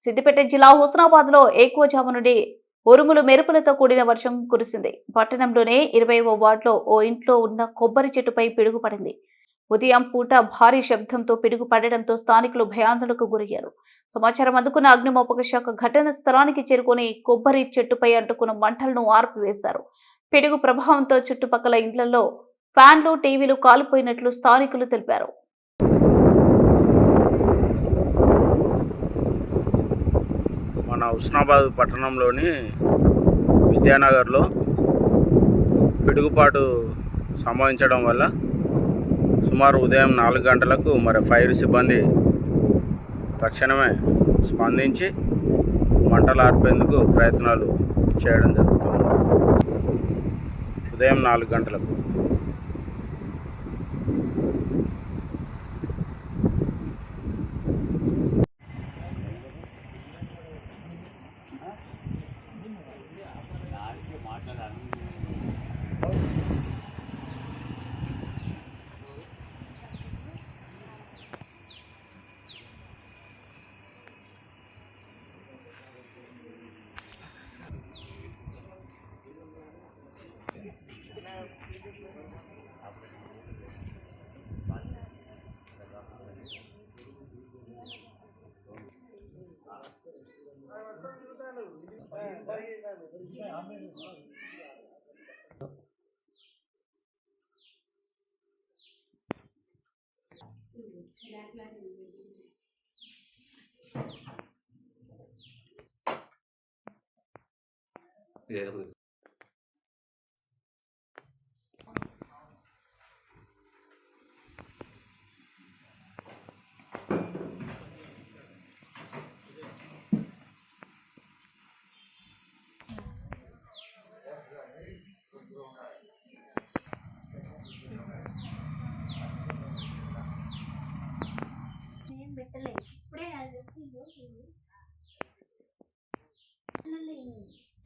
సిద్దిపేట జిల్లా హుస్నాబాద్ లో ఎక్కువజాము నుండి ఉరుములు మెరుపులతో కూడిన వర్షం కురిసింది. పట్టణంలోనే 20వ వార్డులో ఓ ఇంట్లో ఉన్న కొబ్బరి చెట్టుపై పిడుగు పడింది. ఉదయం పూట భారీ శబ్దంతో పిడుగు పడడంతో స్థానికులు భయాందోళనకు గురయ్యారు. సమాచారం అందుకున్న అగ్నిమాపక శాఖ ఘటన స్థలానికి చేరుకుని కొబ్బరి చెట్టుపై అంటుకున్న మంటలను ఆర్పివేశారు. పిడుగు ప్రభావంతో చుట్టుపక్కల ఇండ్లలో ఫ్యాన్లు, టీవీలు కాలిపోయినట్లు స్థానికులు తెలిపారు. మన హుస్నాబాద్ పట్టణంలోని విద్యానగర్లో పిడుగుపాటు సంభవించడం వల్ల సుమారు ఉదయం 4 గంటలకు ఫైర్ సిబ్బంది తక్షణమే స్పందించి మంటలు ఆర్పేందుకు ప్రయత్నాలు చేయడం జరుగుతుంది. ఉదయం 4 గంటలకు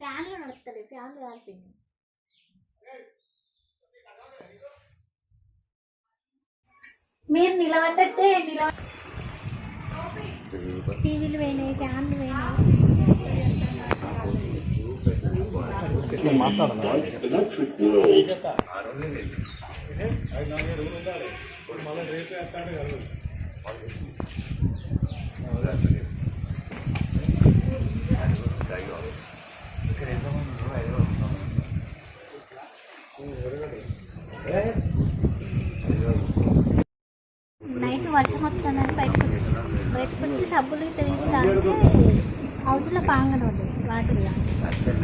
ఫ్యాన్లు నడుపుతలే, ఫ్యాన్లు కాలిపోయింది. మీరు నిలబడ్డట్టే టీవీలు పోయినాయి, ఫ్యాన్లు పోయినాయి. నైట్ వర్షం వస్తుందని బయటకు వచ్చి సబ్బులు తీస్తానంటే హౌస్లో పాంగన ఉంటుంది, వాటిల్లో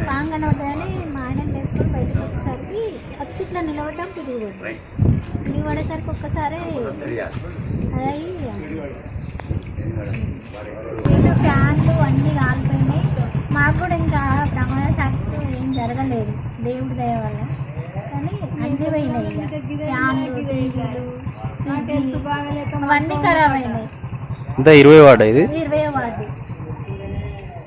పాంగన ఉంటుందని మా ఆయన లేపుకొని బయటకు వచ్చేసరికి వచ్చి ఇట్లా నిలబడ్డాం. తిరిగి పడేసరికి ఒక్కసారి అయ్యి ఫ్యాన్లు అన్నీ కాలిపోయినాయి. మాకు కూడా ఇంకా ప్రమాదశాత్తు ఏం జరగలేదు దేవుడి దయ వల్ల, కానీ అన్నీ పోయినాయి. ఫ్యాన్లు, టీవీలు అవన్నీ ఖరాబ్ అయినాయి. 20వ వార్డు ఇది. 20వ